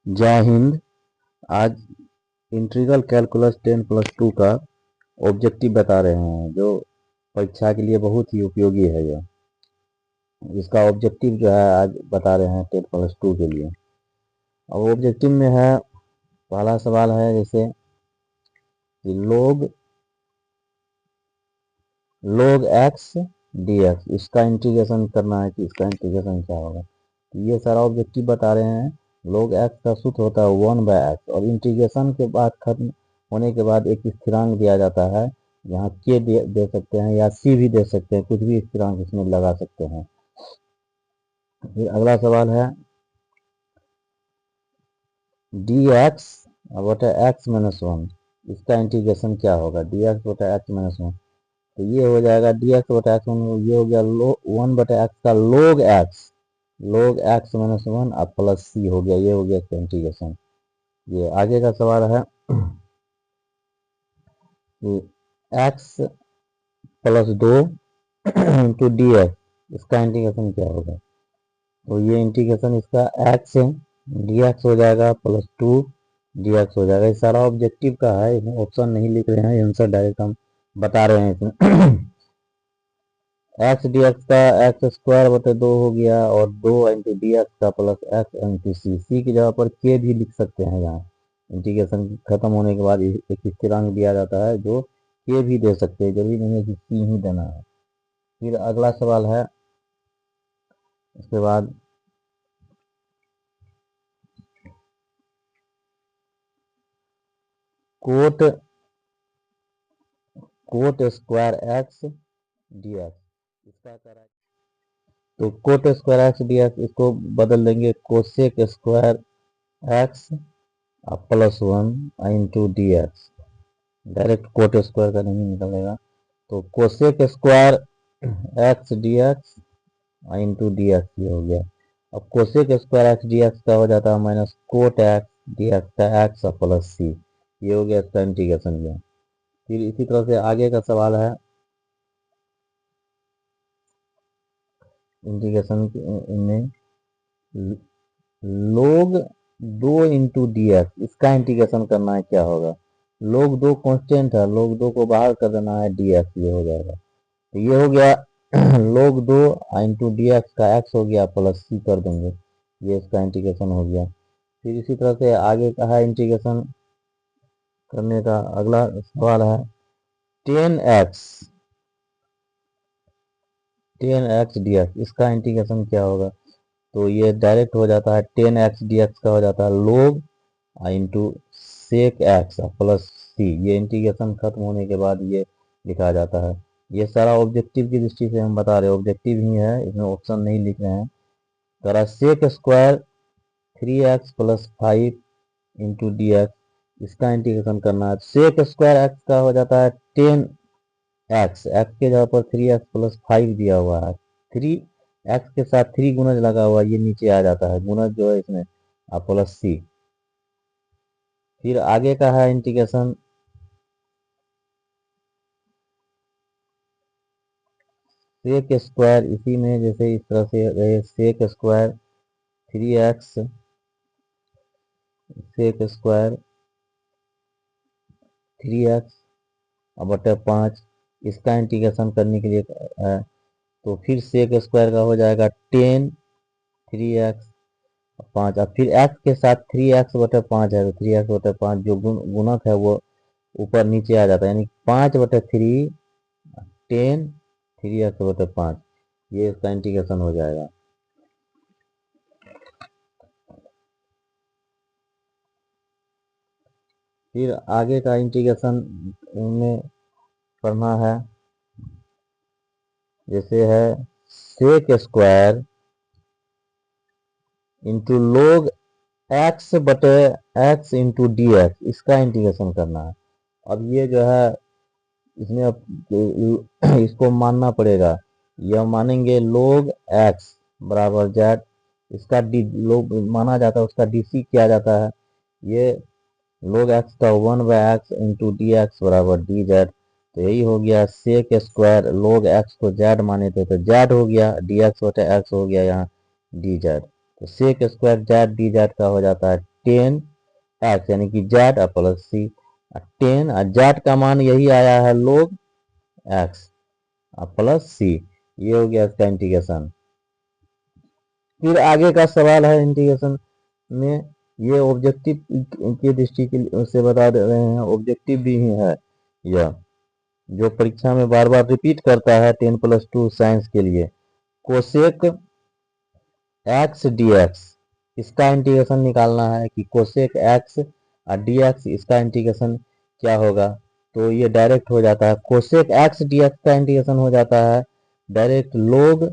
जय हिंद। आज integral calculus 10+2 का ऑब्जेक्टिव बता रहे हैं, जो परीक्षा के लिए बहुत ही उपयोगी है। इसका ऑब्जेक्टिव जो है आज बता रहे हैं 10+2 के लिए। और ऑब्जेक्टिव में है, पहला सवाल है जैसे कि log x dx, इसका इंटीग्रेशन करना है कि इसका इंटीग्रेशन क्या होगा। तो ये सारा ऑब्जेक्टिव बता रहे हैं। log x का सूत्र होता है 1/x, और इंटीग्रेशन के बाद खत्म होने के बाद एक स्थिरांक दिया जाता है। यहाँ k दे सकते हैं या c भी दे सकते हैं, कुछ भी स्थिरांक इसमें लगा सकते हैं। फिर अगला सवाल है dx बटा x - 1, इसका इंटीग्रेशन क्या होगा। dx बटा x - 1, तो ये हो जाएगा dx बटा x ये हो गया 1/x का log x - 1 अब प्लस c हो गया। ये हो गया इसका इंटीग्रेशन। ये आगे का सवाल है कि x + 2 इंटू dx, इसका इंटीग्रेशन क्या होगा। तो ये इंटीग्रेशन इसका x dx हो जाएगा प्लस 2 dx हो जाएगा। ये सारा ऑब्जेक्टिव का है, इसमें ऑप्शन नहीं लिख रहे हैं, आंसर डायरेक्ट हम बता रहे हैं इसमें। x dx का x² बटे 2 हो गया, और 2 इंटू dx का प्लस x इंटू c की जगह पर k भी लिख सकते हैं। यहाँ इंटीग्रेशन खत्म होने के बाद एक स्थिरांक दिया जाता है, जो k भी दे सकते हैं, जरूरी नहीं है कि c ही देना है। फिर अगला सवाल है, उसके बाद कोट स्क्वायर x dx, इसका करा तो कोट स्क्वायर x dx इसको बदल देंगे cosec square x plus 1 into dx। Direct quote square का नहीं निकलेगा, तो cosec square x dx into dx ये हो गया। अब कोसेक स्क्वायर x dx का हो जाता है माइनस कोट x dx का x प्लस c, ये हो गया इसका इंटीग्रेशन गया। फिर इसी तरह से आगे का सवाल है इंटीग्रेशन में log 2 इंटू dx, इसका इंटीग्रेशन करना है क्या होगा। log 2 कांस्टेंट है, log 2 को बाहर कर देना है, dx ये हो जाएगा। तो ये हो गया log 2 इंटू dx का x हो गया प्लस c कर देंगे, ये इसका इंटीग्रेशन हो गया। फिर इसी तरह से आगे का है इंटीग्रेशन करने का। अगला सवाल है 10x dx, इसका इंटीग्रेशन क्या होगा। तो ये डायरेक्ट हो जाता है 10x dx का हो जाता है log into sec x plus c। ये इंटीग्रेशन खत्म होने के बाद ये लिखा जाता है। ये सारा ऑब्जेक्टिव की दृष्टि से हम बता रहे हैं, ऑब्जेक्टिव ही है, इसमें ऑप्शन नहीं लिख रहे हैं। करा sec square 3x plus 5 into dx, इसका इंटीग्रेशन करना है। सेक स्क्वायर x का हो जाता है 10x, x के जगह पर 3x प्लस 5 दिया हुआ है। 3x के साथ 3 गुणज लगा हुआ है, ये नीचे आ जाता है, गुणज जो है इसमें प्लस c। फिर आगे का है इंटीग्रेशन सेक स्क्वायर, इसी में जैसे इस तरह से रहे सेक स्क्वायर 3x सेक स्क्वायर 3x बटे 5, इसका इंटीग्रेशन करने के लिए है। तो फिर सेक स्क्वायर का हो जाएगा 10 3x 5, अब फिर x के साथ 3x बटे 5 है, तो 3x बटे 5 जो गुणक है वो ऊपर नीचे आ जाता है, यानी 5 बटे 3 10 3x बटे 5, ये इसका इंटीग्रेशन हो जाएगा। फिर आगे का इंटीग्रेशन में करना है, जैसे है sec square into log x बटे x इंटू dx, इसका इंटीग्रेशन करना है। अब ये जो है इसमें अब इसको मानना पड़ेगा, यह मानेंगे log x बराबर z, इसका log माना जाता है, उसका dc किया जाता है। ये log x का 1/x इंटू dx बराबर dz, तो यही हो गया सेक स्क्वायर log x को z माने थे तो z हो गया, dx बटे x हो गया यहाँ dz, तो सेक स्क्वायर z dz का हो जाता है टेन एक्स यानी कि जेड प्लस सी। टेन जेड का मान यही आया है लोग एक्स प्लस सी। ये हो गया इसका इंटीग्रेशन। फिर आगे का सवाल है इंटीग्रेशन में, ये ऑब्जेक्टिव की दृष्टि से बता दे रहे हैं, ऑब्जेक्टिव भी है यह, जो परीक्षा में बार बार रिपीट करता है 10+2 साइंस के लिए। कोसेक एक्स डी एक्स, इसका इंटीग्रेशन निकालना है कि कोसेक एक्स और डी एक्स इसका इंटीग्रेशन क्या होगा। तो ये डायरेक्ट हो जाता है, कोसेक एक्स डी एक्स का इंटीग्रेशन हो जाता है डायरेक्ट लोग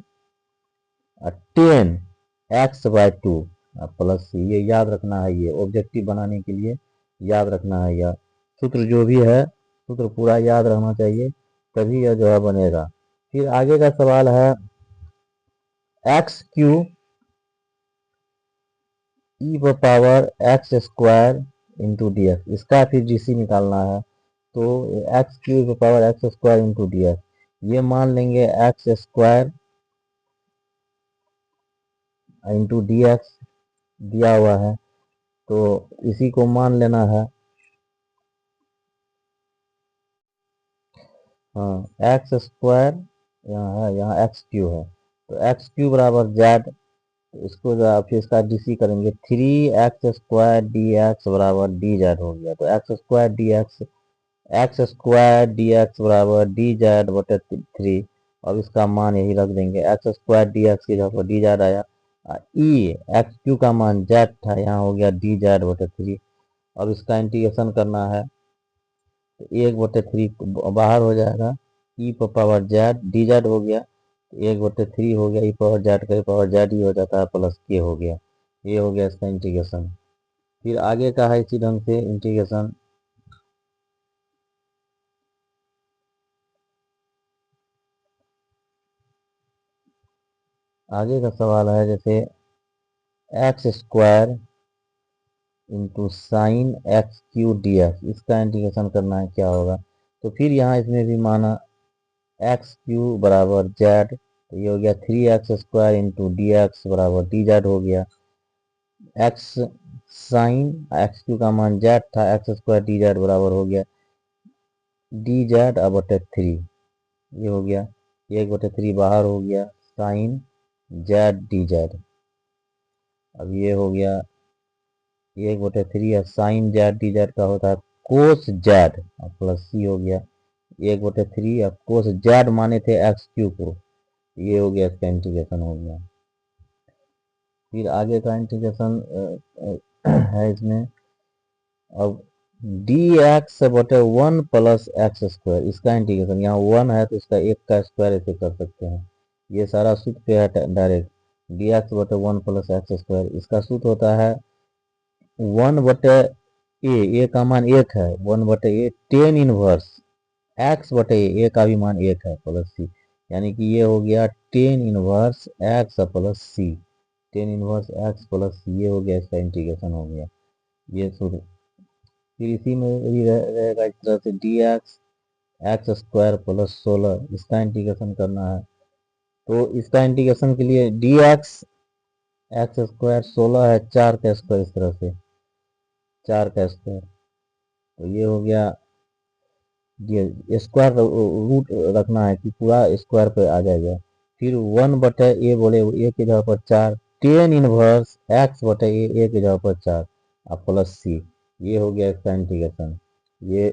10x/2 प्लस सी। ये याद रखना है, ये ऑब्जेक्टिव बनाने के लिए याद रखना है। यह सूत्र जो भी है सूत्र पूरा याद रहना चाहिए, तभी यह जो है बनेगा। फिर आगे का सवाल है x³ e⁻x² into d x, इसका फिर जीसी निकालना है। तो x³ e⁻x² into d x, ये मान लेंगे x² इंटू डी एक्स दिया हुआ है, तो इसी को मान लेना है। हाँ x² यहाँ है, यहाँ x³ है, तो x³ बराबर जेड, तो इसको फिर इसका डीसी करेंगे, 3x² dx बराबर डी जेड हो गया। तो x² dx बराबर डी जेड बटे 3। अब इसका मान यही रख देंगे, x² dx की जगह पर डी जेड आया, ई x³ का मान जेड था, यहाँ हो गया डी जेड बटे 3। अब इसका इंटीग्रेशन करना है, तो 1/3 बाहर हो जाएगा, e⁻z डी जेड हो गया, 1/3 हो गया, e⁻z का e⁻z ही हो जाता है, प्लस के हो गया। ये हो गया इसका इंटीग्रेशन। फिर आगे का है इसी ढंग से इंटीग्रेशन। आगे का सवाल है जैसे x² into sine x³ dx, इसका इंटीग्रेशन करना है, क्या होगा। तो फिर यहाँ इसमें भी माना x³ बराबर जेड, तो ये हो गया 3x² इंटू डी एक्स बराबर डी जेड हो गया। x साइन x³ का मान जेड था, x² डी जेड बराबर हो गया डी जेड बटे 3। ये हो गया 1/3 बाहर हो गया, साइन जेड डी जेड। अब ये हो गया 1/3 है, साइन जेड डी जेड का होता है कोस जेड प्लस सी हो गया 1/3। अब कोस जेड माने थे x³ को, ये हो गया, इसका इंटीग्रेशन हो गया। फिर आगे का इंटीग्रेशन है इसमें, अब dx/1 प्लस x², इसका इंटीग्रेशन, यहाँ 1 है तो इसका 1 का स्क्वायर ऐसे कर सकते हैं। ये सारा सूत्र पे है डायरेक्ट, dx/1 प्लस x², इसका सूत्र होता है 1/a, ए का मान 1 है, 1/a टेन इनवर्स x/a का भी मान 1 है प्लस सी, यानी कि ये हो गया टेन इनवर्स x प्लस सी, tan inverse x plus C. ये हो गया, इसका इंटीग्रेशन हो गया ये सूत्र। फिर इसी में भी रहेगा इस तरह से dx² प्लस 16, इसका इंटीग्रेशन करना है। तो इसका इंटीग्रेशन के लिए dx² 16 है, 4 का स्क्वायर, इस तरह से 4 का स्क्वायर, तो ये हो गया, ये स्क्वायर रूट रखना है कि पूरा स्क्वायर पे आ जाएगा। फिर 1/a बोले, ए की जगह पर 4, टेन इनवर्स x/a, ए की जगह पर 4 अब प्लस सी। ये हो गया इसका इंटीग्रेशन। ये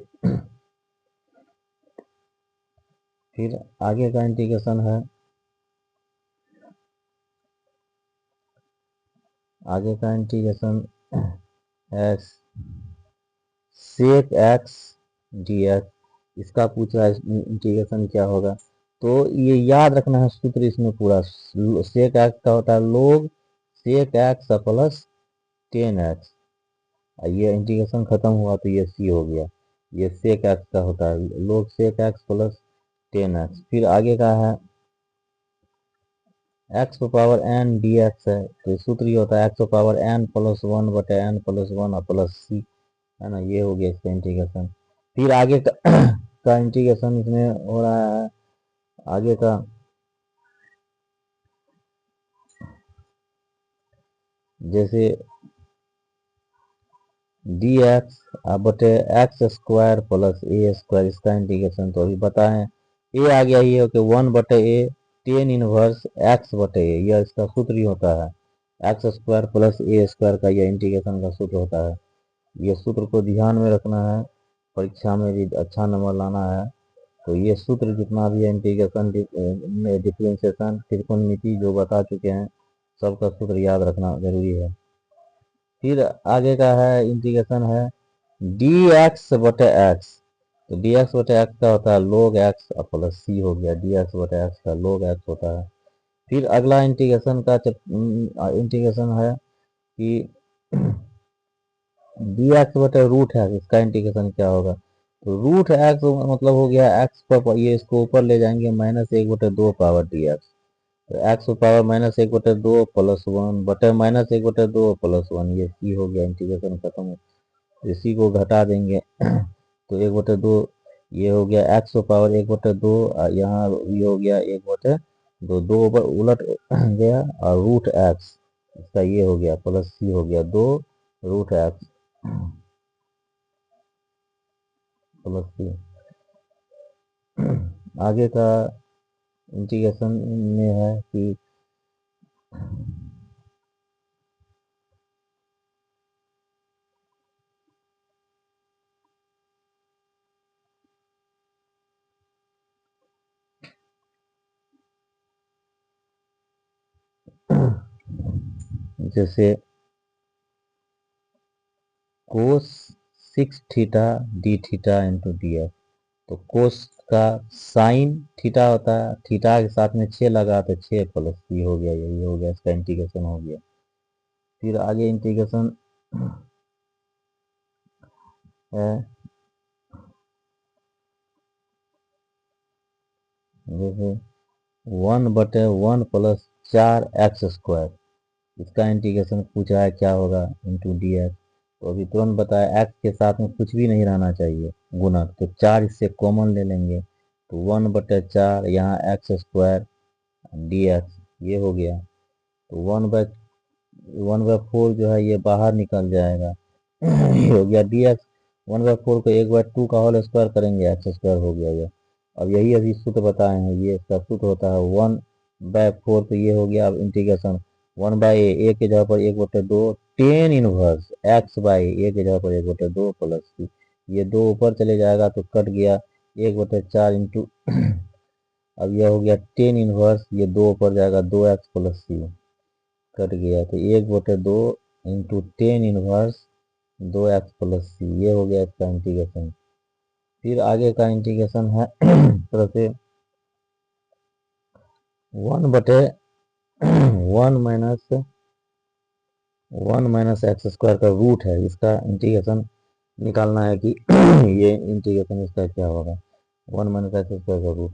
फिर आगे का इंटीग्रेशन है, आगे का इंटीग्रेशन है सेक एक्स डी एक्स, इसका पूछ रहा है इंटीग्रेशन क्या होगा। तो ये याद रखना है सूत्र इसमें पूरा, सेक एक्स का होता है लोग सेक एक्स प्लस 10x, ये इंटीग्रेशन खत्म हुआ तो ये सी हो गया, ये सेक एक्स का होता है लोग सेक एक्स प्लस 10x। फिर आगे का है x⁻n dx है, तो सूत्र ये होता है x⁻n plus 1/n plus 1 plus सी, है ना। ये हो गया इसका इंटीग्रेशन। फिर आगे का, का इंटीग्रेशन इसमें हो रहा है, आगे का जैसे डी एक्स बटे एक्स स्क्वायर प्लस ए स्क्वायर, इसका इंटीग्रेशन तो अभी बताएं। ए आ गया ये कि 1/a टेन इनवर्स एक्स बटे ए, यह इसका सूत्र ही होता है। एक्स स्क्वायर प्लस ए स्क्वायर का यह इंटीग्रेशन का सूत्र होता है। ये सूत्र को ध्यान में रखना है, परीक्षा में भी अच्छा नंबर लाना है। तो ये सूत्र जितना भी है इंटीग्रेशन, डिफरेंशिएशन, त्रिकोणमिति जो बता चुके हैं, सबका सूत्र याद रखना जरूरी है। फिर आगे का है इंटीग्रेशन है डी एक्स बटे एक्स। तो डी एक्स बटे एक्स का होता है log एक्स प्लस सी हो गया, डी एक्स बटे एक्स का log एक्स होता है। फिर अगला इंटीग्रेशन का इंटीग्रेशन है कि डी एक्स बटे रूट है, इसका इंटीग्रेशन क्या होगा। तो रूट एक्स मतलब हो गया एक्स पर, ये इसको ऊपर ले जाएंगे, -1/2 पावर डी एक्स। तो एक्स पावर -1/2 प्लस 1 बटे -1/2 प्लस 1, ये सी हो गया, इंटीग्रेशन खत्म। इसी को घटा देंगे तो 1/2 ये हो गया एक्स पावर 1/2, यहाँ ये हो गया 1/2, दो ऊपर उलट गया, और रूट एक्स इसका ये हो गया प्लस सी हो गया 2 रूट एक्स प्लस सी। आगे का इंटीग्रेशन में है कि जैसे कोस 6 theta D theta into d x. तो कोस का साइन थीटा होता है, थीटा के साथ में 6 लगा तो 6 प्लस सी हो गया, यही हो गया, इसका इंटीग्रेशन हो गया। फिर आगे इंटीग्रेशन है जैसे 1/1 प्लस 4 एक्स स्क्वायर, इसका इंटीग्रेशन पूछ रहा है क्या होगा इंटू डी एक्स। तो अभी तुरंत बताया एक्स के साथ में कुछ भी नहीं रहना चाहिए गुना, तो 4 इससे कॉमन ले लेंगे, तो 1/4 यहाँ एक्स स्क्वायर डी एक्स ये हो गया। तो 1/4 जो है ये बाहर निकल जाएगा ये हो गया डी एक्स। 1/4 को 1/2 का होल स्क्वायर करेंगे, एक्स स्क्वायर हो गया ये। अब यही अभी सूत्र बताए हैं, ये इसका सूत्र होता है 1/4, तो ये हो गया। अब इंटीग्रेशन 1/a के जगह पर 1/2 टेन इनवर्स एक्स बाई ए के जगह पर 1/2 प्लस सी, ये 2 ऊपर चले जाएगा तो कट गया 1/4 इंटू अब यह हो गया टेन इनवर्स, ये 2 ऊपर जाएगा 2x प्लस सी कट गया, तो 1/2 into ten inverse 2x plus C, ये हो गया इसका इंटीग्रेशन। फिर आगे का इंटीग्रेशन है तरह से 1/1 - एक्स स्क्वायर का रूट है, इसका इंटीग्रेशन निकालना है कि ये इंटीग्रेशन इसका क्या होगा, 1 - एक्स स्क्वायर का रूट।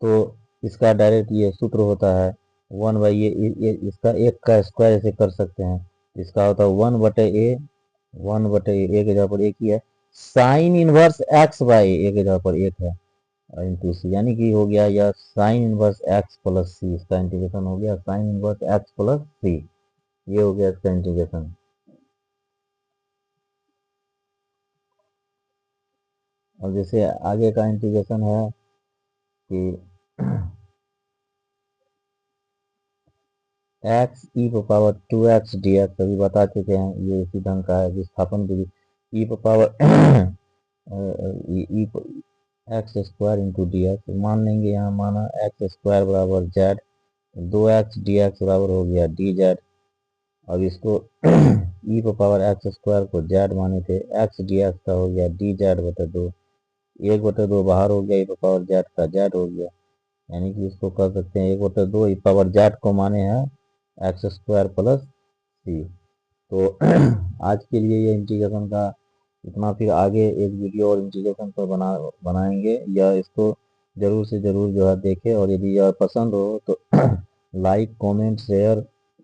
तो इसका डायरेक्ट ये सूत्र होता है 1/, ये इसका एक का स्क्वायर ऐसे कर सकते हैं, इसका होता है 1/a, 1/a के जगह पर एक ही है, साइन इनवर्स एक्स बाई ए के जगह पर एक है इंटू सी, यानी कि हो गया यह साइन इनवर्स एक्स प्लस सी, इसका इंटीग्रेशन हो गया sine inverse x plus C, ये हो गया इसका इंटीग्रेशन। और जैसे आगे का इंटीग्रेशन है कि एक्स ई पावर 2x डी एक्स, अभी बता चुके हैं, ये इसी ढंग का है विस्थापन विधि। E power x square into d x, मान लेंगे यहाँ, माना एक्स स्क्वायर बराबर जेड, 2x डी एक्स बराबर हो गया डी जेड। अब इसको ई पावर एक्स स्क्वायर को जेड माने थे, एक्स डी एक्स का हो गया डी जेड बटे 2, 1/2 बाहर हो गया, ई पावर जेड का जेड हो गया, यानी कि इसको कर सकते हैं 1/2 ई पावर जेड को माने हैं एक्स स्क्वायर प्लस सी। तो आज के लिए ये इंटीग्रेशन का इतना, फिर आगे एक वीडियो और इंटीग्रेशन पर बनाएंगे, या इसको ज़रूर से ज़रूर जो है देखें, और यदि यह पसंद हो तो लाइक कमेंट शेयर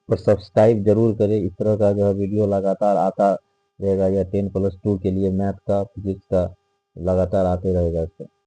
और सब्सक्राइब जरूर करें। इस तरह का जो है वीडियो लगातार आता रहेगा, या 10+2 के लिए मैथ का, फिजिक्स का लगातार आते रहेगा इससे।